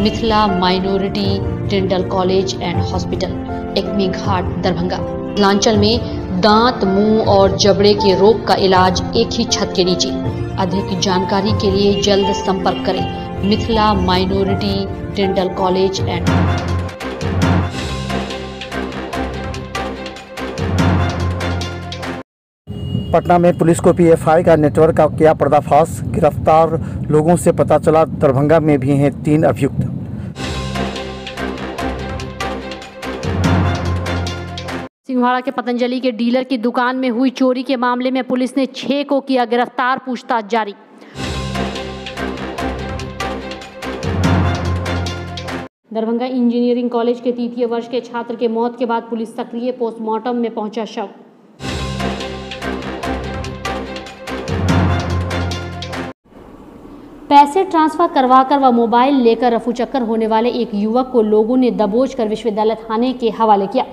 Mithila minority dental college and hospital, Ekmi Ghat, Darbhanga. Mithilanchal में दांत, मुंह और जबड़े के रोग का इलाज एक ही छत के नीचे। अधिक जानकारी के लिए जल्द संपर्क करें Mithila minority dental college and. Patna में पुलिस को पीएफआई का नेटवर्क का किया पर्दाफाश। गिरफ्तार लोगों से पता चला दरभंगा में भी हैं 3 अभियुक्त। सिंघवाड़ा के पतंजलि के डीलर की दुकान में हुई चोरी के मामले में पुलिस ने 6 को किया गिरफ्तार, पूछताछ जारी। दरभंगा इंजीनियरिंग कॉलेज के 3य वर्ष के छात्र के मौत के बाद पुलिस सक्रिय, पोस्टमार्टम में पहुंचा शव। पैसे ट्रांसफर करवाकर व मोबाइल लेकर रफूचक्कर होने वाले एक युवक को लोगों ने दबोचकर विश्वविद्यालय थाने के हवाले किया।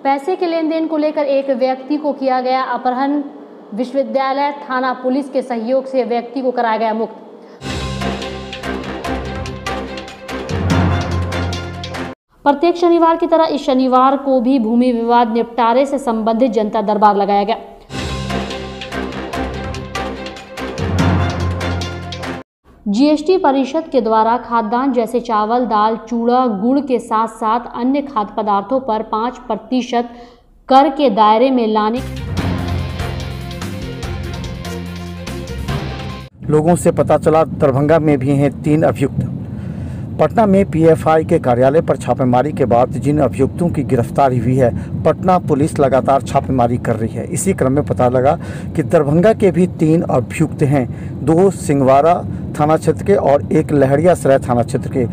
पैसे के लेन देन को लेकर एक व्यक्ति को किया गया अपहरण। विश्वविद्यालय थाना पुलिस के सहयोग से व्यक्ति को कराया गया मुक्त। प्रत्येक शनिवार की तरह इस शनिवार को भी भूमि विवाद निपटारे से संबंधित जनता दरबार लगाया गया। जीएसटी परिषद के द्वारा खाद्यान्न जैसे चावल, दाल, चूड़ा, गुड़ के साथ साथ अन्य खाद्य पदार्थों पर 5% कर के दायरे में लाने। लोगों से पता चला दरभंगा में भी हैं 3 अभियुक्त। पटना में पीएफआई के कार्यालय पर छापेमारी के बाद जिन अभियुक्तों की गिरफ्तारी हुई है, पटना पुलिस लगातार छापेमारी कर रही है। इसी क्रम में पता लगा कि दरभंगा के भी 3 अभियुक्त हैं, 2 सिंघवाड़ा थाना क्षेत्र के और 1 लहरियासराय थाना क्षेत्र के।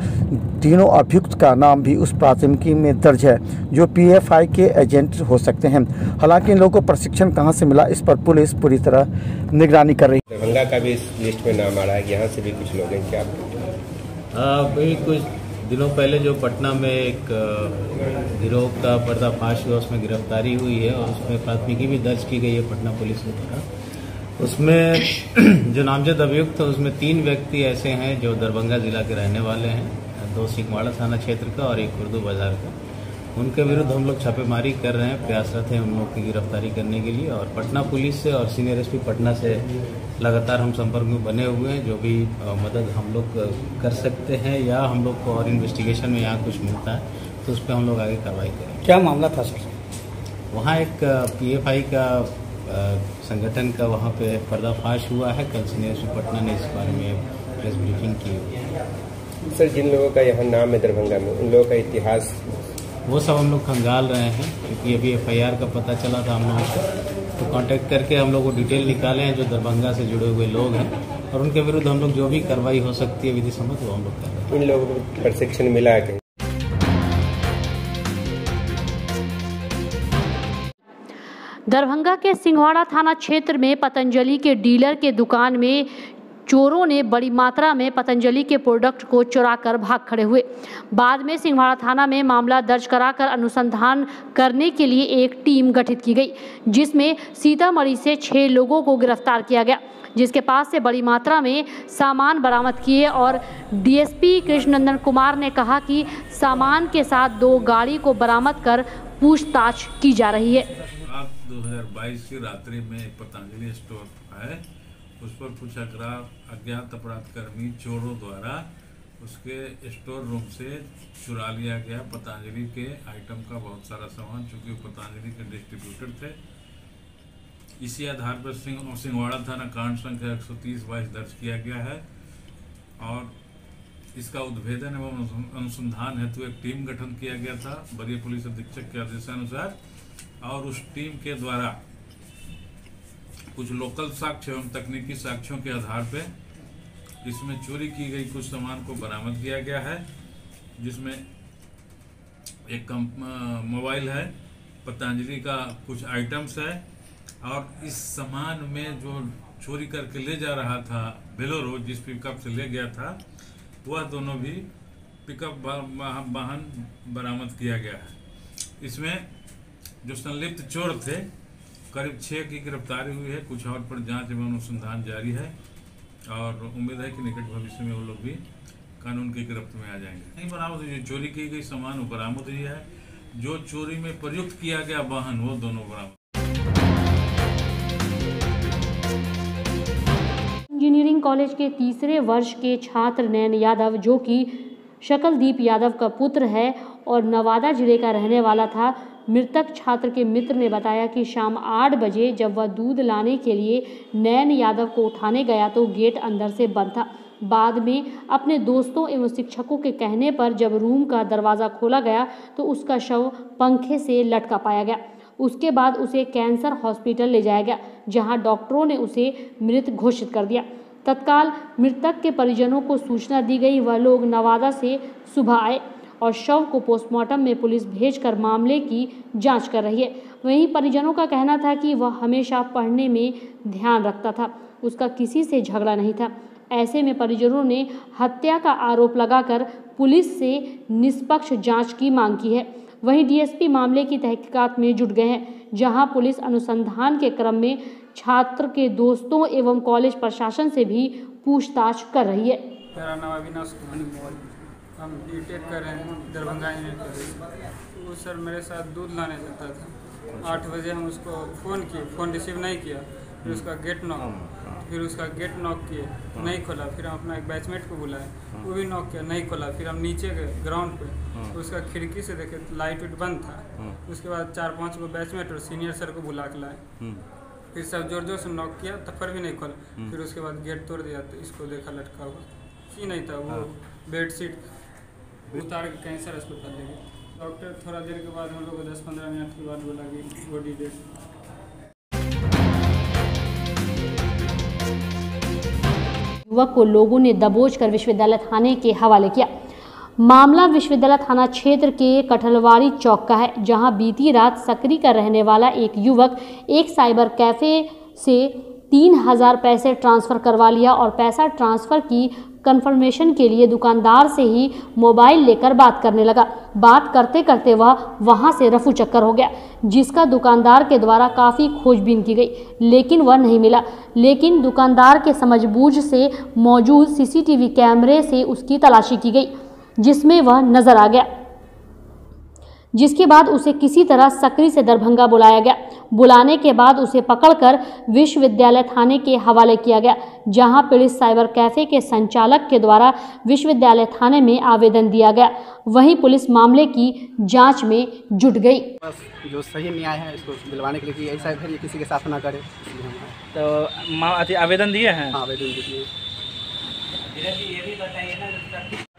तीनों अभियुक्त का नाम भी उस प्राथमिकी में दर्ज है जो पीएफआई के एजेंट हो सकते हैं। हालांकि इन लोगों को प्रशिक्षण कहां से मिला, इस पर पुलिस पूरी तरह निगरानी कर रही है। दरभंगा का भी इस लिस्ट में नाम आ रहा है, यहाँ से भी कुछ लोग हैं क्या? अभी कुछ दिनों पहले जो पटना में एक गिरोह का पर्दाफाश हुआ, उसमें गिरफ्तारी हुई है और उसमें प्राथमिकी भी दर्ज की गई है पटना पुलिस के द्वारा। उसमें जो नामजद अभियुक्त है उसमें 3 व्यक्ति ऐसे हैं जो दरभंगा जिला के रहने वाले हैं, 2 सिंघवाड़ा थाना क्षेत्र का और 1 उर्दू बाजार का। उनके विरुद्ध हम लोग छापेमारी कर रहे हैं, प्रयासरत हैं उन लोग की गिरफ्तारी करने के लिए। और पटना पुलिस से और सीनियर एसपी पटना से लगातार हम संपर्क में बने हुए हैं। जो भी मदद हम लोग कर सकते हैं या हम लोग को और इन्वेस्टिगेशन में यहाँ कुछ मिलता है तो उस पर हम लोग आगे कार्रवाई करेंगे। क्या मामला था सर? वहाँ एक पीएफआई का संगठन का वहाँ पे पर्दाफाश हुआ है। कल सीनियर एसपी पटना ने इस बारे में प्रेस ब्रीफिंग की हुई। सर, जिन लोगों का यहाँ नाम है दरभंगा में, उन लोगों का इतिहास वो सब हम लोग खंगाल रहे हैं, क्योंकि अभी एफआईआर का पता चला था हम लोगों को, तो कांटेक्ट करके हम लोग को डिटेल निकाले हैं जो दरभंगा से जुड़े हुए लोग हैं और उनके विरुद्ध हम लोग जो भी कार्रवाई हो सकती है विधि सम्मत वो हम लोग कर रहे हैं। इन लोगों को प्रशिक्षण मिला है? दरभंगा के सिंघवाड़ा थाना क्षेत्र में पतंजलि के डीलर के दुकान में चोरों ने बड़ी मात्रा में पतंजलि के प्रोडक्ट को चुराकर भाग खड़े हुए। बाद में सिंघवाड़ा थाना में मामला दर्ज कराकर अनुसंधान करने के लिए एक टीम गठित की गई, जिसमें सीतामढ़ी से 6 लोगों को गिरफ्तार किया गया, जिसके पास से बड़ी मात्रा में सामान बरामद किए। और डीएसपी कृष्णनंदन कुमार ने कहा कि सामान के साथ 2 गाड़ी को बरामद कर पूछताछ की जा रही है। 2022 की रात्रि में पतंजलि स्टोर है, उस पर कुछ अज्ञात अपराधकर्मी चोरों द्वारा उसके स्टोर रूम से चुरा लिया गया पतंजलि के आइटम का बहुत सारा सामान, चूँकि पतंजलि के डिस्ट्रीब्यूटर थे। इसी आधार पर सिंघवाड़ा थाना कांड संख्या 130/22 दर्ज किया गया है और इसका उद्भेदन एवं अनुसंधान हेतु एक टीम गठन किया गया था वरीय पुलिस अधीक्षक के आदेशानुसार। और उस टीम के द्वारा कुछ लोकल साक्ष्य एवं तकनीकी साक्ष्यों के आधार पे इसमें चोरी की गई कुछ सामान को बरामद किया गया है, जिसमें एक मोबाइल है, पतंजलि का कुछ आइटम्स है और इस सामान में जो चोरी करके ले जा रहा था बेलोरो, जिस पिकअप से ले गया था, वह दोनों भी पिकअप वाहन बरामद किया गया है। इसमें जो संलिप्त चोर थे करीब 6 की गिरफ्तारी हुई है। कुछ और पर जांच एवं अनुसंधान जारी है और उम्मीद है कि निकट भविष्य में वो लोग भी कानून की गिरफ्त में आ जाएंगे। नहीं बरामद हुई, चोरी की गई सामान बरामद हुई है। जो चोरी में प्रयुक्त किया गया वाहन वो दोनों बरामद। इंजीनियरिंग कॉलेज के तीसरे वर्ष के छात्र नैन यादव, जो कि शकलदीप यादव का पुत्र है और नवादा जिले का रहने वाला था, मृतक छात्र के मित्र ने बताया कि शाम 8 बजे जब वह दूध लाने के लिए नैन यादव को उठाने गया तो गेट अंदर से बंद था। बाद में अपने दोस्तों एवं शिक्षकों के कहने पर जब रूम का दरवाज़ा खोला गया तो उसका शव पंखे से लटका पाया गया। उसके बाद उसे कैंसर हॉस्पिटल ले जाया गया, जहां डॉक्टरों ने उसे मृत घोषित कर दिया। तत्काल मृतक के परिजनों को सूचना दी गई। वह लोग नवादा से सुबह आए और शव को पोस्टमार्टम में पुलिस भेजकर मामले की जांच कर रही है। वहीं परिजनों का कहना था कि वह हमेशा पढ़ने में ध्यान रखता था, उसका किसी से झगड़ा नहीं था। ऐसे में परिजनों ने हत्या का आरोप लगाकर पुलिस से निष्पक्ष जांच की मांग की है। वहीं डीएसपी मामले की तहकीकात में जुट गए हैं, जहां पुलिस अनुसंधान के क्रम में छात्र के दोस्तों एवं कॉलेज प्रशासन से भी पूछताछ कर रही है। मेरा नाम अविनाश कुमार, हम बीटेक कर रहे हैं दरभंगा इंजीनियरिंग कॉलेज। वो सर मेरे साथ दूध लाने जाता था। 8 बजे हम उसको फ़ोन किए, फ़ोन रिसीव नहीं किया। फिर उसका गेट नॉक किए, नहीं खोला। फिर हम अपना एक बैचमेट को बुलाए, वो भी नॉक किया, नहीं खोला। फिर हम नीचे गए ग्राउंड पे, उसका खिड़की से देखे लाइट वाइट बंद था। उसके बाद 4-5 गो बैचमेट और सीनियर सर को बुला के लाए। फिर सब जोर जोर से नॉक किया, तब पर भी नहीं खोला। फिर उसके बाद गेट तोड़ दिया तो इसको देखा लटका हुआ, सी नहीं था, वो बेडशीट उतार के कैंसर अस्पताल ले गए। डॉक्टर थोड़ा देर के बाद हम लोग को 10-15 मिनट के बाद बोला कि बॉडी डेड। युवक को लोगों ने दबोचकर विश्वविद्यालय थाने के हवाले किया। मामला विश्वविद्यालय थाना क्षेत्र के कठलवाड़ी चौक का है, जहां बीती रात सकरी का रहने वाला एक युवक एक साइबर कैफे से 3000 पैसे ट्रांसफ़र करवा लिया और पैसा ट्रांसफ़र की कंफर्मेशन के लिए दुकानदार से ही मोबाइल लेकर बात करने लगा। बात करते करते वह वहां से रफू चक्कर हो गया, जिसका दुकानदार के द्वारा काफ़ी खोजबीन की गई, लेकिन वह नहीं मिला। लेकिन दुकानदार के समझबूझ से मौजूद सीसीटीवी कैमरे से उसकी तलाशी की गई, जिसमें वह नजर आ गया। जिसके बाद उसे किसी तरह सकरी से दरभंगा बुलाया गया। बुलाने के बाद उसे पकड़कर विश्वविद्यालय थाने के हवाले किया गया, जहां पीड़ित साइबर कैफे के संचालक के द्वारा विश्वविद्यालय थाने में आवेदन दिया गया। वहीं पुलिस मामले की जांच में जुट गई। बस जो सही न्याय है इसको दिलवाने के लिए कि ऐसा फिर किसी के साथ ना करे। तो आवेदन दिए हैं? हाँ, आवेदन दिए।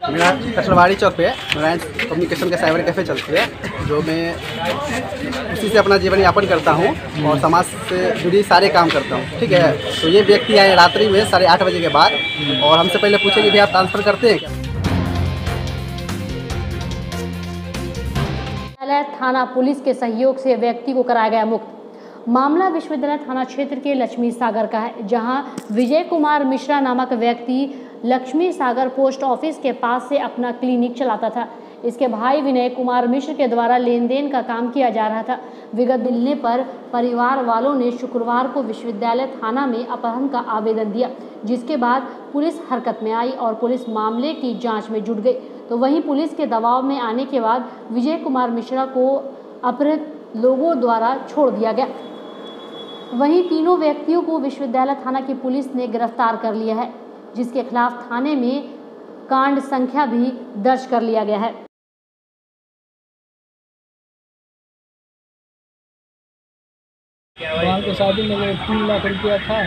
मेरा कठलवाड़ी चौक पे नारायण कम्युनिकेशन का साइबर कैफ़े चलती है, जो मैं उसी से अपना जीवन यापन करता हूँ और समाज से जुड़ी सारे काम करता हूँ। ठीक है, तो ये व्यक्ति आए रात्रि में 8:30 बजे के बाद और हमसे पहले पूछे कि भैया आप ट्रांसफ़र करते हैं क्या। थाना पुलिस के सहयोग से व्यक्ति को कराया गया मुक्त। मामला विश्वविद्यालय थाना क्षेत्र के लक्ष्मी सागर का है, जहां विजय कुमार मिश्रा नामक व्यक्ति लक्ष्मी सागर पोस्ट ऑफिस के पास से अपना क्लिनिक चलाता था। इसके भाई विनय कुमार मिश्र के द्वारा लेन देन का काम किया जा रहा था। विगत मिलने पर परिवार वालों ने शुक्रवार को विश्वविद्यालय थाना में अपहरण का आवेदन दिया, जिसके बाद पुलिस हरकत में आई और पुलिस मामले की जांच में जुट गई। तो वहीं पुलिस के दबाव में आने के बाद विजय कुमार मिश्रा को अपहृत लोगों द्वारा छोड़ दिया गया। वहीं तीनों व्यक्तियों को विश्वविद्यालय थाना की पुलिस ने गिरफ्तार कर लिया है, जिसके खिलाफ थाने में कांड संख्या भी दर्ज कर लिया गया है। वहाँ की शादी में 3 लाख रुपया था,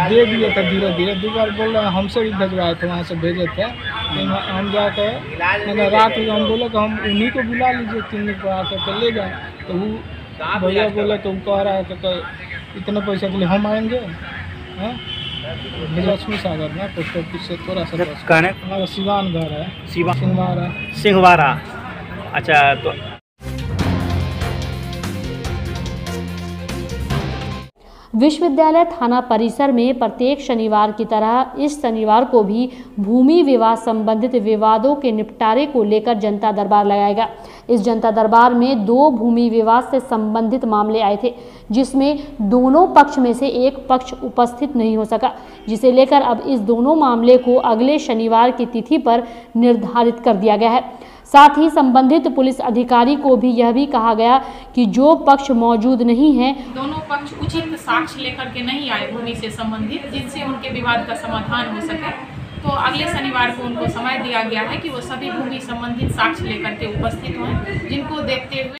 दे दिए थे धीरे धीरे। 2 बार बोल रहे हैं हमसे भी भेजवाए थे, वहाँ से भेजे थे। हम जाकर मैंने रात में हम बोले कि हम उन्हीं को बुला लीजिए क्लिनिक पर आकर के ले जाए। तो वो भैया बोले तो वो कह रहा है कि इतने पैसे के लिए हम आएंगे। लक्ष्मी सागर में पोस्ट ऑफिस से थोड़ा सा हमारा सिवान घर है, सिंहवाड़ा। अच्छा, तो विश्वविद्यालय थाना परिसर में प्रत्येक शनिवार की तरह इस शनिवार को भी भूमि विवाद संबंधित विवादों के निपटारे को लेकर जनता दरबार लगाया गया। इस जनता दरबार में 2 भूमि विवाद से संबंधित मामले आए थे, जिसमें दोनों पक्ष में से एक पक्ष उपस्थित नहीं हो सका, जिसे लेकर अब इस दोनों मामले को अगले शनिवार की तिथि पर निर्धारित कर दिया गया है। साथ ही संबंधित पुलिस अधिकारी को भी यह भी कहा गया कि जो पक्ष मौजूद नहीं है, दोनों पक्ष उचित साक्ष्य लेकर के नहीं आए भूमि से संबंधित, जिनसे उनके विवाद का समाधान हो सके, तो अगले शनिवार को उनको समय दिया गया है कि वो सभी भूमि संबंधित साक्ष्य लेकर के उपस्थित हों, जिनको देखते हुए